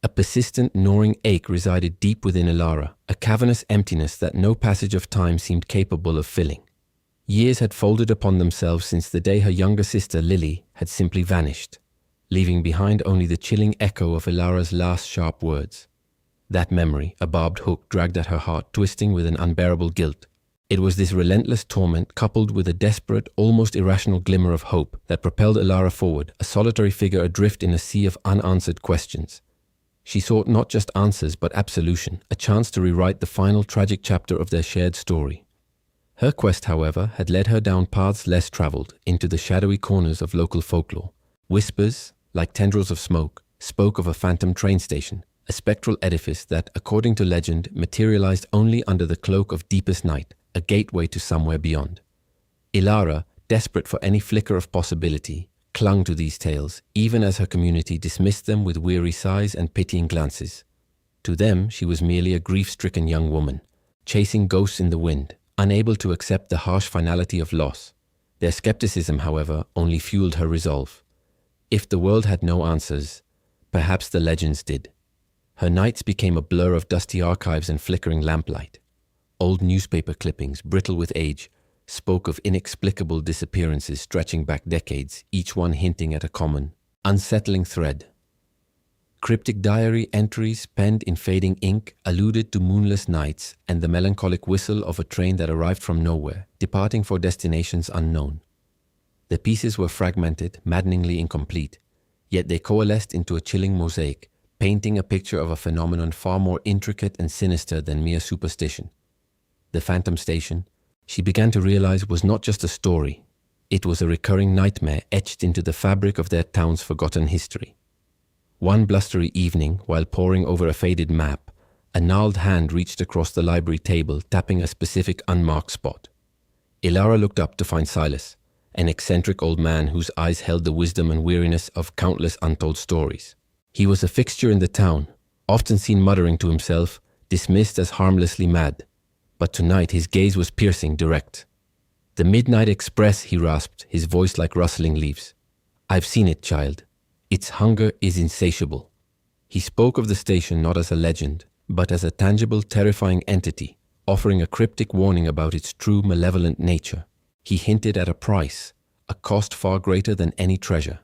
A persistent, gnawing ache resided deep within Ilara, a cavernous emptiness that no passage of time seemed capable of filling. Years had folded upon themselves since the day her younger sister, Lily, had simply vanished, leaving behind only the chilling echo of Ilara's last sharp words. That memory, a barbed hook, dragged at her heart, twisting with an unbearable guilt. It was this relentless torment, coupled with a desperate, almost irrational glimmer of hope, that propelled Ilara forward, a solitary figure adrift in a sea of unanswered questions. She sought not just answers, but absolution, a chance to rewrite the final tragic chapter of their shared story. Her quest, however, had led her down paths less traveled, into the shadowy corners of local folklore. Whispers, like tendrils of smoke, spoke of a phantom train station, a spectral edifice that, according to legend, materialized only under the cloak of deepest night, a gateway to somewhere beyond. Ilara, desperate for any flicker of possibility, clung to these tales, even as her community dismissed them with weary sighs and pitying glances. To them, she was merely a grief-stricken young woman, chasing ghosts in the wind, unable to accept the harsh finality of loss. Their skepticism, however, only fueled her resolve. If the world had no answers, perhaps the legends did. Her nights became a blur of dusty archives and flickering lamplight. Old newspaper clippings, brittle with age, spoke of inexplicable disappearances stretching back decades, each one hinting at a common, unsettling thread. Cryptic diary entries penned in fading ink alluded to moonless nights and the melancholic whistle of a train that arrived from nowhere, departing for destinations unknown. The pieces were fragmented, maddeningly incomplete, yet they coalesced into a chilling mosaic, painting a picture of a phenomenon far more intricate and sinister than mere superstition. The Phantom Station, she began to realize, was not just a story. It was a recurring nightmare etched into the fabric of their town's forgotten history. One blustery evening, while poring over a faded map, a gnarled hand reached across the library table, tapping a specific unmarked spot. Ilara looked up to find Silas, an eccentric old man whose eyes held the wisdom and weariness of countless untold stories. He was a fixture in the town, often seen muttering to himself, dismissed as harmlessly mad. But tonight his gaze was piercing, direct. "The Midnight Express," he rasped, his voice like rustling leaves. "I've seen it, child. Its hunger is insatiable." He spoke of the station not as a legend, but as a tangible, terrifying entity, offering a cryptic warning about its true malevolent nature. He hinted at a price, a cost far greater than any treasure.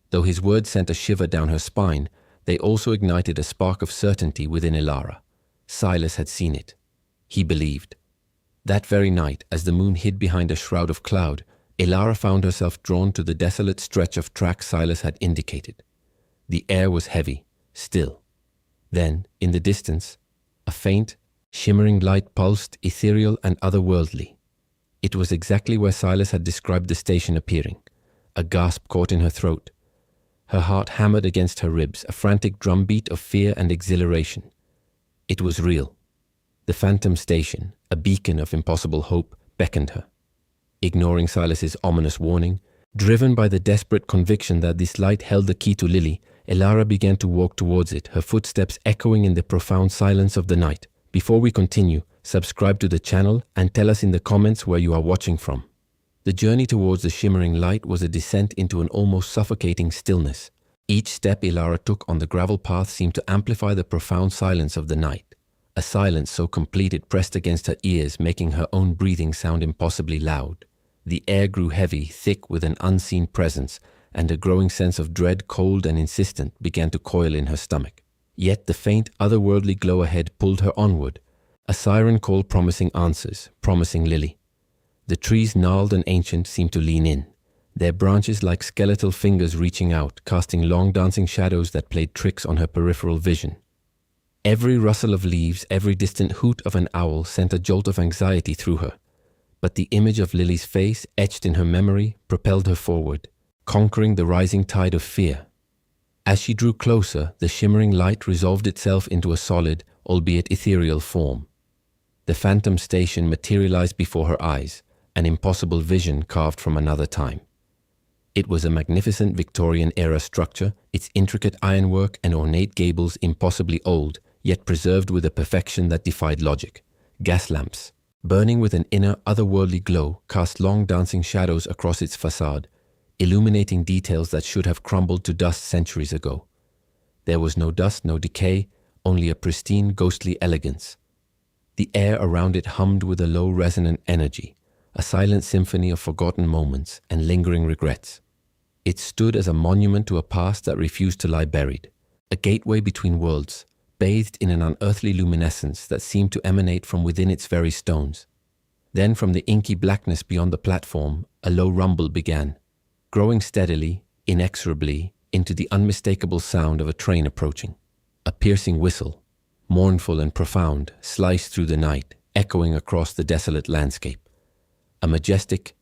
Though his words sent a shiver down her spine, they also ignited a spark of certainty within Ilara. Silas had seen it. He believed. That very night, as the moon hid behind a shroud of cloud, Ilara found herself drawn to the desolate stretch of track Silas had indicated. The air was heavy, still. Then, in the distance, a faint, shimmering light pulsed, ethereal and otherworldly. It was exactly where Silas had described the station appearing. A gasp caught in her throat. Her heart hammered against her ribs, a frantic drumbeat of fear and exhilaration. It was real. The Phantom Station, a beacon of impossible hope, beckoned her. Ignoring Silas's ominous warning, driven by the desperate conviction that this light held the key to Lily, Ilara began to walk towards it, her footsteps echoing in the profound silence of the night. Before we continue, subscribe to the channel and tell us in the comments where you are watching from. The journey towards the shimmering light was a descent into an almost suffocating stillness. Each step Ilara took on the gravel path seemed to amplify the profound silence of the night. A silence so complete it pressed against her ears, making her own breathing sound impossibly loud. The air grew heavy, thick with an unseen presence, and a growing sense of dread, cold and insistent, began to coil in her stomach. Yet the faint, otherworldly glow ahead pulled her onward, a siren call promising answers, promising Lily. The trees, gnarled and ancient, seemed to lean in, their branches like skeletal fingers reaching out, casting long dancing shadows that played tricks on her peripheral vision. Every rustle of leaves, every distant hoot of an owl sent a jolt of anxiety through her, but the image of Lily's face, etched in her memory, propelled her forward, conquering the rising tide of fear. As she drew closer, the shimmering light resolved itself into a solid, albeit ethereal form. The Phantom Station materialized before her eyes, an impossible vision carved from another time. It was a magnificent Victorian-era structure, its intricate ironwork and ornate gables impossibly old, yet preserved with a perfection that defied logic. Gas lamps, burning with an inner, otherworldly glow, cast long dancing shadows across its facade, illuminating details that should have crumbled to dust centuries ago. There was no dust, no decay, only a pristine, ghostly elegance. The air around it hummed with a low, resonant energy, a silent symphony of forgotten moments and lingering regrets. It stood as a monument to a past that refused to lie buried, a gateway between worlds, bathed in an unearthly luminescence that seemed to emanate from within its very stones. Then from the inky blackness beyond the platform, a low rumble began, growing steadily, inexorably, into the unmistakable sound of a train approaching. A piercing whistle, mournful and profound, sliced through the night, echoing across the desolate landscape. A majestic,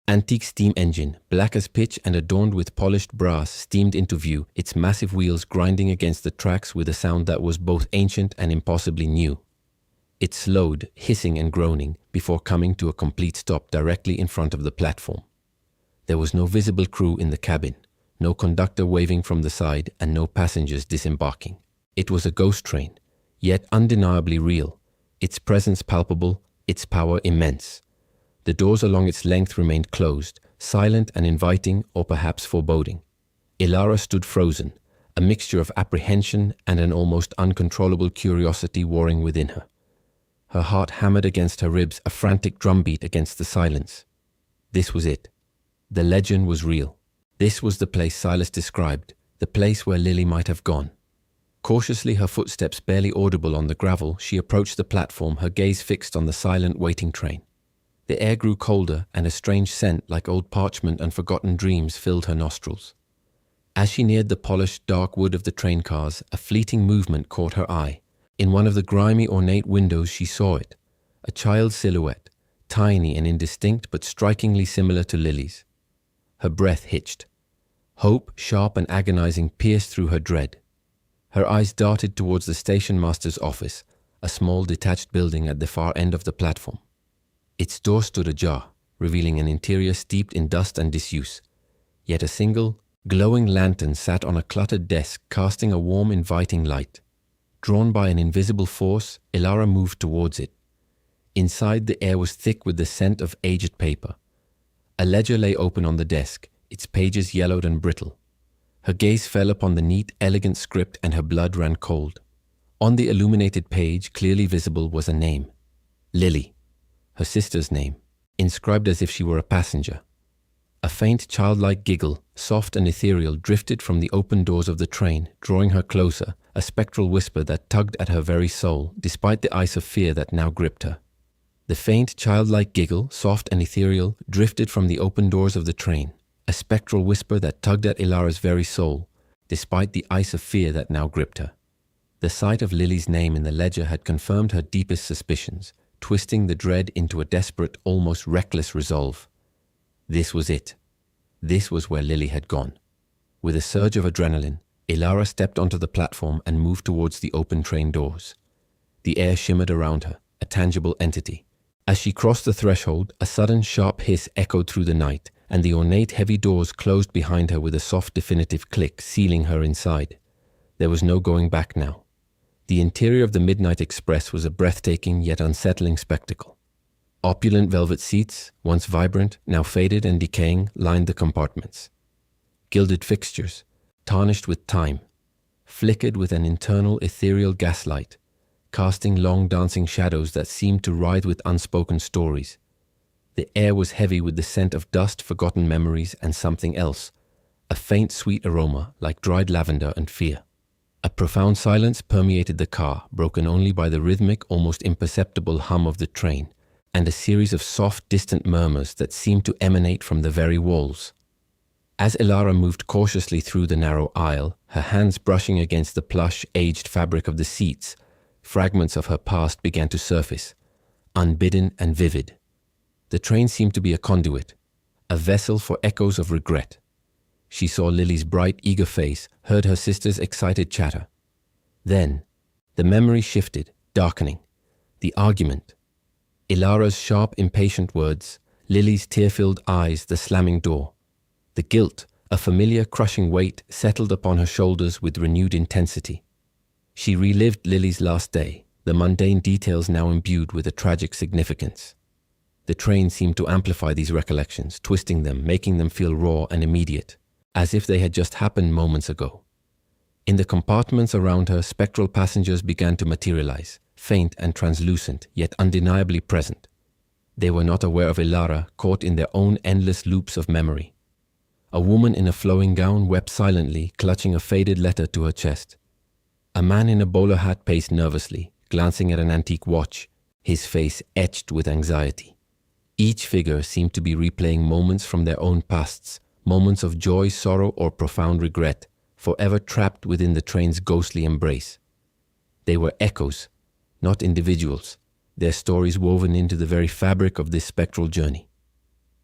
antique steam engine, black as pitch and adorned with polished brass, steamed into view, its massive wheels grinding against the tracks with a sound that was both ancient and impossibly new. It slowed, hissing and groaning, before coming to a complete stop directly in front of the platform. There was no visible crew in the cabin, no conductor waving from the side, and no passengers disembarking. It was a ghost train, yet undeniably real, its presence palpable, its power immense. The doors along its length remained closed, silent and inviting, or perhaps foreboding. Ilara stood frozen, a mixture of apprehension and an almost uncontrollable curiosity warring within her. Her heart hammered against her ribs, a frantic drumbeat against the silence. This was it. The legend was real. This was the place Silas described, the place where Lily might have gone. Cautiously, her footsteps barely audible on the gravel, she approached the platform, her gaze fixed on the silent waiting train. The air grew colder, and a strange scent like old parchment and forgotten dreams filled her nostrils. As she neared the polished dark wood of the train cars, a fleeting movement caught her eye. In one of the grimy, ornate windows she saw it, a child's silhouette, tiny and indistinct but strikingly similar to Lily's. Her breath hitched. Hope, sharp and agonizing, pierced through her dread. Her eyes darted towards the station master's office, a small detached building at the far end of the platform. Its door stood ajar, revealing an interior steeped in dust and disuse. Yet a single, glowing lantern sat on a cluttered desk, casting a warm, inviting light. Drawn by an invisible force, Ilara moved towards it. Inside, the air was thick with the scent of aged paper. A ledger lay open on the desk, its pages yellowed and brittle. Her gaze fell upon the neat, elegant script, and her blood ran cold. On the illuminated page, clearly visible, was a name. Lily. Her sister's name, inscribed as if she were a passenger. A faint childlike giggle, soft and ethereal, drifted from the open doors of the train, drawing her closer, a spectral whisper that tugged at her very soul, despite the ice of fear that now gripped her. The faint childlike giggle, soft and ethereal, drifted from the open doors of the train, a spectral whisper that tugged at Ilara's very soul, despite the ice of fear that now gripped her. The sight of Lily's name in the ledger had confirmed her deepest suspicions, twisting the dread into a desperate, almost reckless resolve. This was it. This was where Lily had gone. With a surge of adrenaline, Ilara stepped onto the platform and moved towards the open train doors. The air shimmered around her, a tangible entity. As she crossed the threshold, a sudden sharp hiss echoed through the night, and the ornate heavy doors closed behind her with a soft definitive click, sealing her inside. There was no going back now. The interior of the Midnight Express was a breathtaking yet unsettling spectacle. Opulent velvet seats, once vibrant, now faded and decaying, lined the compartments. Gilded fixtures, tarnished with time, flickered with an internal ethereal gaslight, casting long dancing shadows that seemed to writhe with unspoken stories. The air was heavy with the scent of dust, forgotten memories, and something else, a faint sweet aroma like dried lavender and fear. A profound silence permeated the car, broken only by the rhythmic, almost imperceptible hum of the train, and a series of soft, distant murmurs that seemed to emanate from the very walls. As Ilara moved cautiously through the narrow aisle, her hands brushing against the plush, aged fabric of the seats, fragments of her past began to surface, unbidden and vivid. The train seemed to be a conduit, a vessel for echoes of regret. She saw Lily's bright, eager face, heard her sister's excited chatter. Then, the memory shifted, darkening. The argument. Ilara's sharp, impatient words, Lily's tear-filled eyes, the slamming door. The guilt, a familiar, crushing weight, settled upon her shoulders with renewed intensity. She relived Lily's last day, the mundane details now imbued with a tragic significance. The train seemed to amplify these recollections, twisting them, making them feel raw and immediate, as if they had just happened moments ago. In the compartments around her, spectral passengers began to materialize, faint and translucent, yet undeniably present. They were not aware of Ilara, caught in their own endless loops of memory. A woman in a flowing gown wept silently, clutching a faded letter to her chest. A man in a bowler hat paced nervously, glancing at an antique watch, his face etched with anxiety. Each figure seemed to be replaying moments from their own pasts, moments of joy, sorrow, or profound regret, forever trapped within the train's ghostly embrace. They were echoes, not individuals, their stories woven into the very fabric of this spectral journey.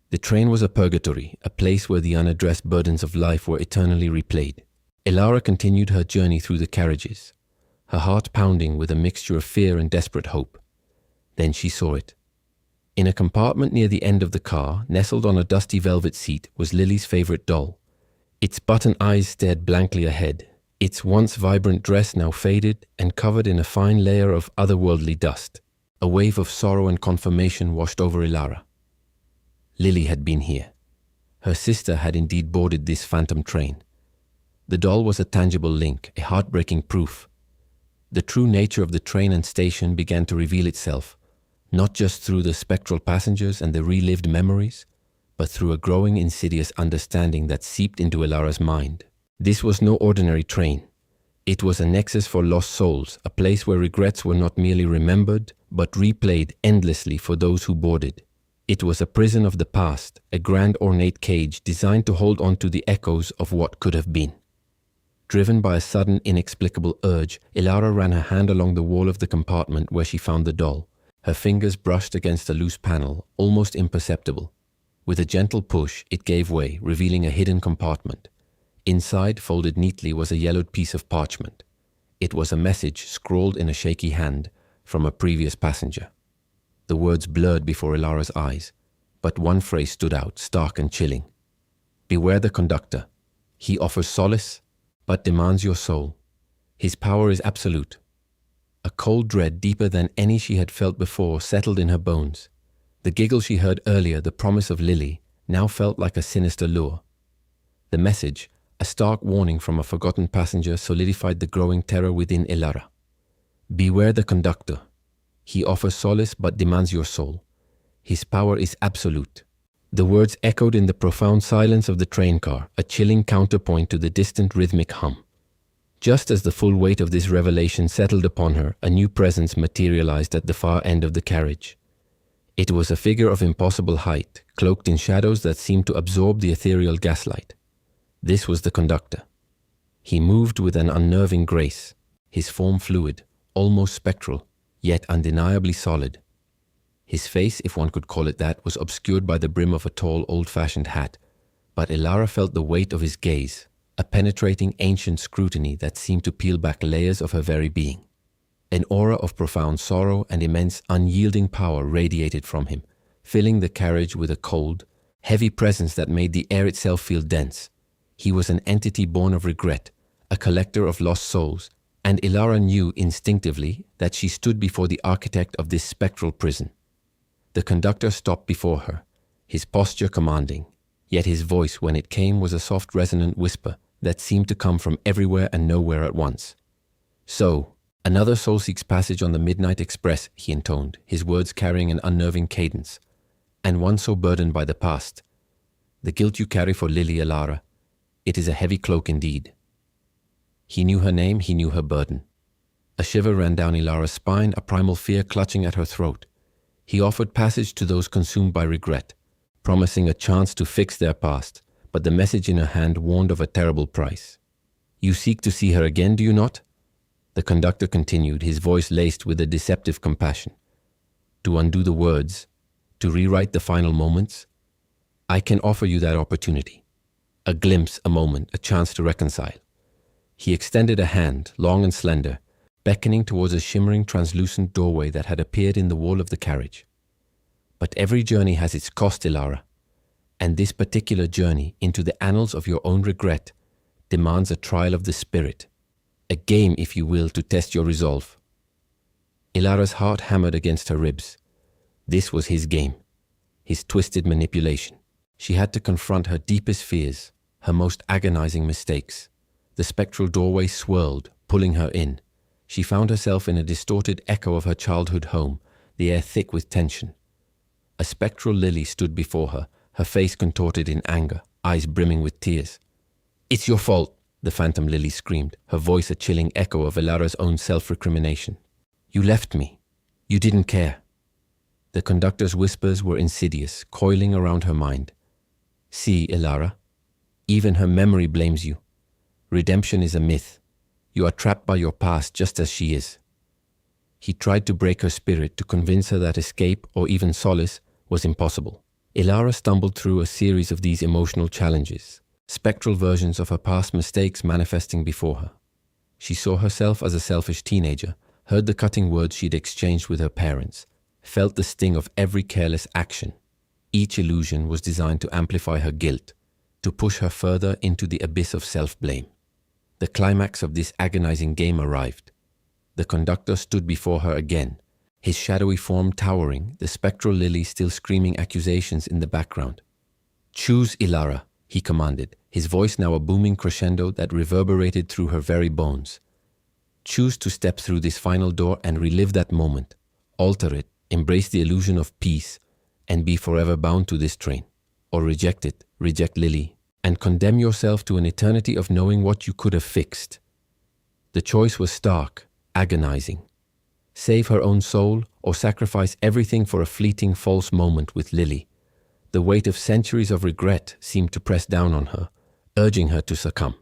The train was a purgatory, a place where the unaddressed burdens of life were eternally replayed. Ilara continued her journey through the carriages, her heart pounding with a mixture of fear and desperate hope. Then she saw it. In a compartment near the end of the car, nestled on a dusty velvet seat, was Lily's favorite doll. Its button eyes stared blankly ahead, its once vibrant dress now faded and covered in a fine layer of otherworldly dust. A wave of sorrow and confirmation washed over Ilara. Lily had been here. Her sister had indeed boarded this phantom train. The doll was a tangible link, a heartbreaking proof. The true nature of the train and station began to reveal itself, not just through the spectral passengers and the relived memories, but through a growing insidious understanding that seeped into Ilara's mind. This was no ordinary train. It was a nexus for lost souls, a place where regrets were not merely remembered, but replayed endlessly for those who boarded. It was a prison of the past, a grand ornate cage designed to hold on to the echoes of what could have been. Driven by a sudden, inexplicable urge, Ilara ran her hand along the wall of the compartment where she found the doll. Her fingers brushed against a loose panel, almost imperceptible. With a gentle push, it gave way, revealing a hidden compartment. Inside, folded neatly, was a yellowed piece of parchment. It was a message scrawled in a shaky hand from a previous passenger. The words blurred before Ilara's eyes, but one phrase stood out, stark and chilling. "Beware the conductor. He offers solace, but demands your soul. His power is absolute." A cold dread deeper than any she had felt before settled in her bones. The giggle she heard earlier, the promise of Lily, now felt like a sinister lure. The message, a stark warning from a forgotten passenger, solidified the growing terror within Ilara. "Beware the conductor. He offers solace but demands your soul. His power is absolute." The words echoed in the profound silence of the train car, a chilling counterpoint to the distant rhythmic hum. Just as the full weight of this revelation settled upon her, a new presence materialized at the far end of the carriage. It was a figure of impossible height, cloaked in shadows that seemed to absorb the ethereal gaslight. This was the conductor. He moved with an unnerving grace, his form fluid, almost spectral, yet undeniably solid. His face, if one could call it that, was obscured by the brim of a tall, old-fashioned hat, but Ilara felt the weight of his gaze, a penetrating, ancient scrutiny that seemed to peel back layers of her very being. An aura of profound sorrow and immense, unyielding power radiated from him, filling the carriage with a cold, heavy presence that made the air itself feel dense. He was an entity born of regret, a collector of lost souls, and Ilara knew instinctively that she stood before the architect of this spectral prison. The conductor stopped before her, his posture commanding, yet his voice, when it came, was a soft, resonant whisper that seemed to come from everywhere and nowhere at once. "So, another soul seeks passage on the Midnight Express," he intoned, his words carrying an unnerving cadence. "And one so burdened by the past. The guilt you carry for Lily, Ilara, it is a heavy cloak indeed." He knew her name, he knew her burden. A shiver ran down Ilara's spine, a primal fear clutching at her throat. He offered passage to those consumed by regret, promising a chance to fix their past, but the message in her hand warned of a terrible price. "You seek to see her again, do you not?" The conductor continued, his voice laced with a deceptive compassion. "To undo the words, to rewrite the final moments? I can offer you that opportunity. A glimpse, a moment, a chance to reconcile." He extended a hand, long and slender, beckoning towards a shimmering, translucent doorway that had appeared in the wall of the carriage. "But every journey has its cost, Ilara, and this particular journey into the annals of your own regret demands a trial of the spirit, a game, if you will, to test your resolve." Ilara's heart hammered against her ribs. This was his game, his twisted manipulation. She had to confront her deepest fears, her most agonizing mistakes. The spectral doorway swirled, pulling her in. She found herself in a distorted echo of her childhood home, the air thick with tension. A spectral Lily stood before her, her face contorted in anger, eyes brimming with tears. "It's your fault," the phantom Lily screamed, her voice a chilling echo of Ilara's own self-recrimination. "You left me. You didn't care." The conductor's whispers were insidious, coiling around her mind. "See, Ilara, even her memory blames you. Redemption is a myth. You are trapped by your past just as she is." He tried to break her spirit, to convince her that escape, or even solace, was impossible. Ilara stumbled through a series of these emotional challenges, spectral versions of her past mistakes manifesting before her. She saw herself as a selfish teenager, heard the cutting words she'd exchanged with her parents, felt the sting of every careless action. Each illusion was designed to amplify her guilt, to push her further into the abyss of self-blame. The climax of this agonizing game arrived. The conductor stood before her again, his shadowy form towering, the spectral Lily still screaming accusations in the background. "Choose, Ilara," he commanded, his voice now a booming crescendo that reverberated through her very bones. "Choose to step through this final door and relive that moment. Alter it, embrace the illusion of peace, and be forever bound to this train. Or reject it, reject Lily, and condemn yourself to an eternity of knowing what you could have fixed." The choice was stark, agonizing. Save her own soul or sacrifice everything for a fleeting false moment with Lily. The weight of centuries of regret seemed to press down on her, urging her to succumb.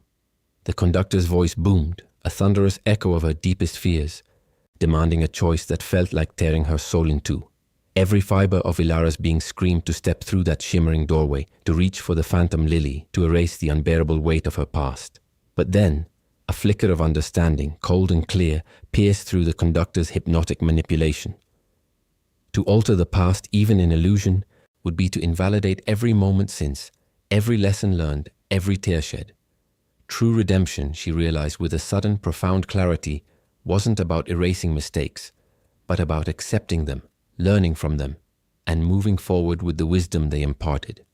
The conductor's voice boomed, a thunderous echo of her deepest fears, demanding a choice that felt like tearing her soul in two. Every fiber of Ilara's being screamed to step through that shimmering doorway, to reach for the phantom Lily, to erase the unbearable weight of her past. But then, a flicker of understanding, cold and clear, pierced through the conductor's hypnotic manipulation. To alter the past, even in illusion, would be to invalidate every moment since, every lesson learned, every tear shed. True redemption, she realized with a sudden, profound clarity, wasn't about erasing mistakes, but about accepting them, learning from them, and moving forward with the wisdom they imparted.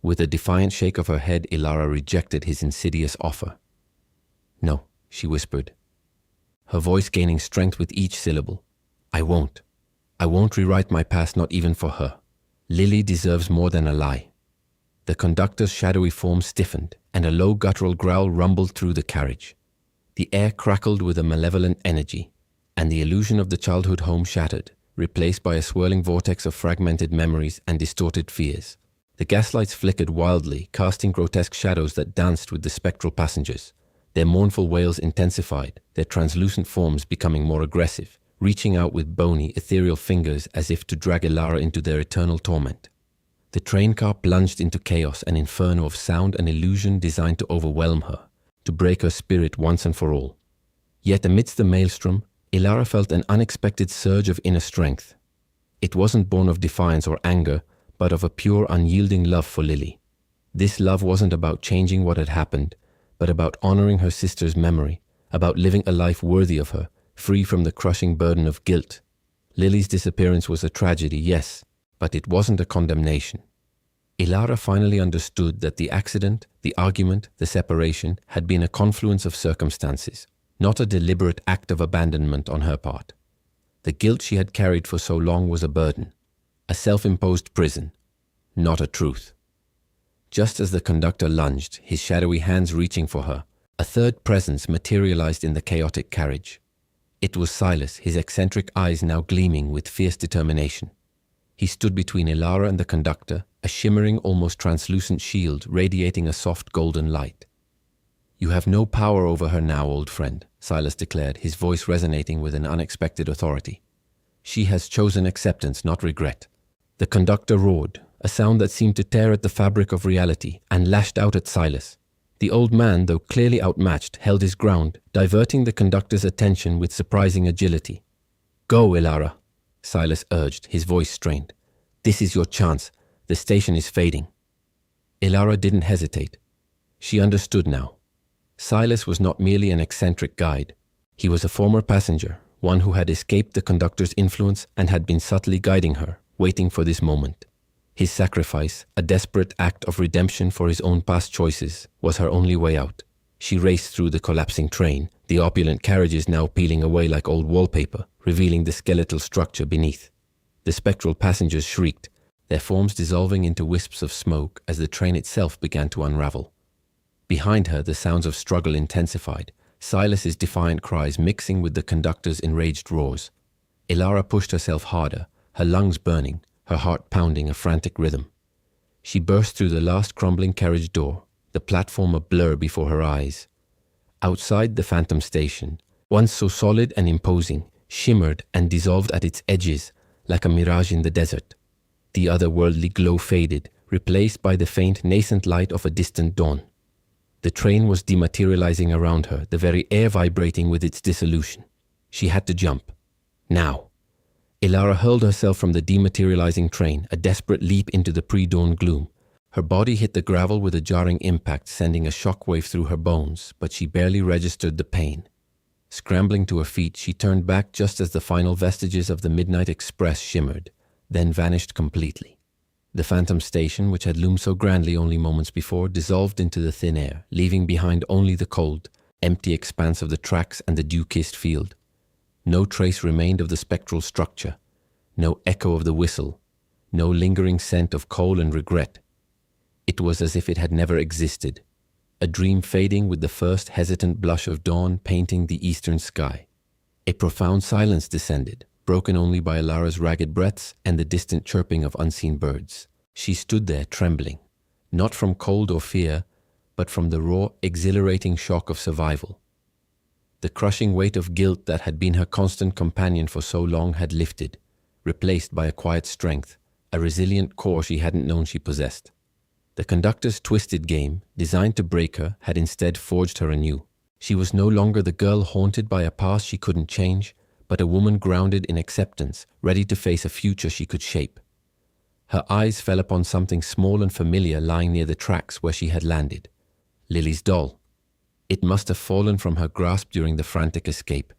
With a defiant shake of her head, Ilara rejected his insidious offer. "No," she whispered, her voice gaining strength with each syllable. "I won't. I won't rewrite my past, not even for her. Lily deserves more than a lie." The conductor's shadowy form stiffened, and a low guttural growl rumbled through the carriage. The air crackled with a malevolent energy, and the illusion of the childhood home shattered, replaced by a swirling vortex of fragmented memories and distorted fears. The gaslights flickered wildly, casting grotesque shadows that danced with the spectral passengers. Their mournful wails intensified, their translucent forms becoming more aggressive, reaching out with bony, ethereal fingers as if to drag Ilara into their eternal torment. The train car plunged into chaos, an inferno of sound and illusion designed to overwhelm her, to break her spirit once and for all. Yet amidst the maelstrom, Ilara felt an unexpected surge of inner strength. It wasn't born of defiance or anger, but of a pure, unyielding love for Lily. This love wasn't about changing what had happened, but about honoring her sister's memory, about living a life worthy of her, free from the crushing burden of guilt. Lily's disappearance was a tragedy, yes, but it wasn't a condemnation. Ilara finally understood that the accident, the argument, the separation had been a confluence of circumstances, not a deliberate act of abandonment on her part. The guilt she had carried for so long was a burden, a self-imposed prison, not a truth. Just as the conductor lunged, his shadowy hands reaching for her, a third presence materialized in the chaotic carriage. It was Silas, his eccentric eyes now gleaming with fierce determination. He stood between Ilara and the conductor, a shimmering, almost translucent shield radiating a soft golden light. "You have no power over her now, old friend," Silas declared, his voice resonating with an unexpected authority. "She has chosen acceptance, not regret." The conductor roared, a sound that seemed to tear at the fabric of reality, and lashed out at Silas. The old man, though clearly outmatched, held his ground, diverting the conductor's attention with surprising agility. "Go, Ilara," Silas urged, his voice strained. "This is your chance. The station is fading." Ilara didn't hesitate. She understood now. Silas was not merely an eccentric guide. He was a former passenger, one who had escaped the conductor's influence and had been subtly guiding her, waiting for this moment. His sacrifice, a desperate act of redemption for his own past choices, was her only way out. She raced through the collapsing train, the opulent carriages now peeling away like old wallpaper, revealing the skeletal structure beneath. The spectral passengers shrieked, their forms dissolving into wisps of smoke as the train itself began to unravel. Behind her, the sounds of struggle intensified, Silas's defiant cries mixing with the conductor's enraged roars. Ilara pushed herself harder, her lungs burning, her heart pounding a frantic rhythm. She burst through the last crumbling carriage door, the platform a blur before her eyes. Outside, the Phantom Station, once so solid and imposing, shimmered and dissolved at its edges like a mirage in the desert. The otherworldly glow faded, replaced by the faint nascent light of a distant dawn. The train was dematerializing around her, the very air vibrating with its dissolution. She had to jump. Now. Ilara hurled herself from the dematerializing train, a desperate leap into the pre-dawn gloom. Her body hit the gravel with a jarring impact, sending a shockwave through her bones, but she barely registered the pain. Scrambling to her feet, she turned back just as the final vestiges of the Midnight Express shimmered, then vanished completely. The Phantom Station, which had loomed so grandly only moments before, dissolved into the thin air, leaving behind only the cold, empty expanse of the tracks and the dew-kissed field. No trace remained of the spectral structure, no echo of the whistle, no lingering scent of coal and regret. It was as if it had never existed, a dream fading with the first hesitant blush of dawn painting the eastern sky. A profound silence descended, broken only by Ilara's ragged breaths and the distant chirping of unseen birds. She stood there trembling, not from cold or fear, but from the raw, exhilarating shock of survival. The crushing weight of guilt that had been her constant companion for so long had lifted, replaced by a quiet strength, a resilient core she hadn't known she possessed. The conductor's twisted game, designed to break her, had instead forged her anew. She was no longer the girl haunted by a past she couldn't change, but a woman grounded in acceptance, ready to face a future she could shape. Her eyes fell upon something small and familiar lying near the tracks where she had landed. Lily's doll. It must have fallen from her grasp during the frantic escape.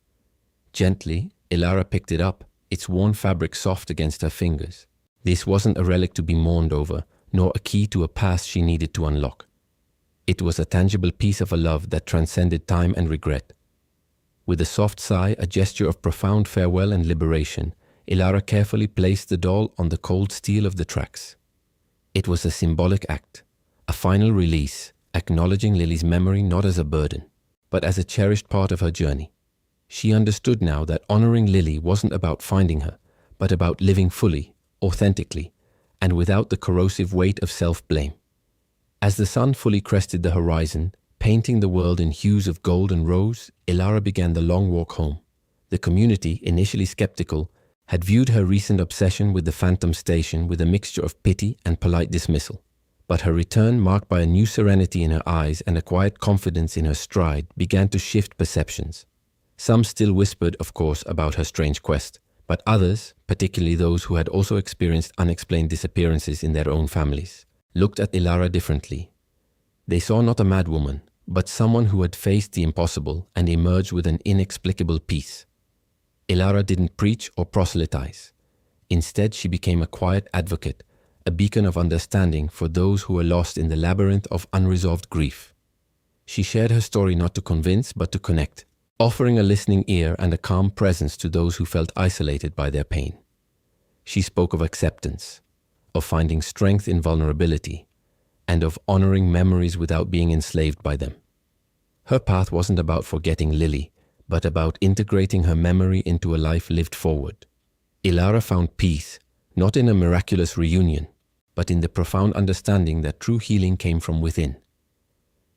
Gently, Ilara picked it up, its worn fabric soft against her fingers. This wasn't a relic to be mourned over, nor a key to a past she needed to unlock. It was a tangible piece of a love that transcended time and regret. With a soft sigh, a gesture of profound farewell and liberation, Ilara carefully placed the doll on the cold steel of the tracks. It was a symbolic act, a final release, acknowledging Lily's memory not as a burden, but as a cherished part of her journey. She understood now that honoring Lily wasn't about finding her, but about living fully, authentically, and without the corrosive weight of self-blame. As the sun fully crested the horizon, painting the world in hues of gold and rose, Ilara began the long walk home. The community, initially skeptical, had viewed her recent obsession with the Phantom Station with a mixture of pity and polite dismissal. But her return, marked by a new serenity in her eyes and a quiet confidence in her stride, began to shift perceptions. Some still whispered, of course, about her strange quest, but others, particularly those who had also experienced unexplained disappearances in their own families, looked at Ilara differently. They saw not a madwoman, but someone who had faced the impossible and emerged with an inexplicable peace. Ilara didn't preach or proselytize. Instead, she became a quiet advocate, a beacon of understanding for those who were lost in the labyrinth of unresolved grief. She shared her story not to convince, but to connect, offering a listening ear and a calm presence to those who felt isolated by their pain. She spoke of acceptance, of finding strength in vulnerability, and of honoring memories without being enslaved by them. Her path wasn't about forgetting Lily, but about integrating her memory into a life lived forward. Ilara found peace, not in a miraculous reunion, but in the profound understanding that true healing came from within.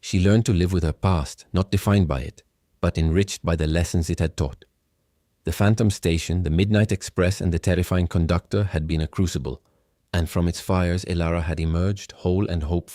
She learned to live with her past, not defined by it, but enriched by the lessons it had taught. The Phantom Station, the Midnight Express, and the terrifying conductor had been a crucible, and from its fires Ilara had emerged whole and hopeful.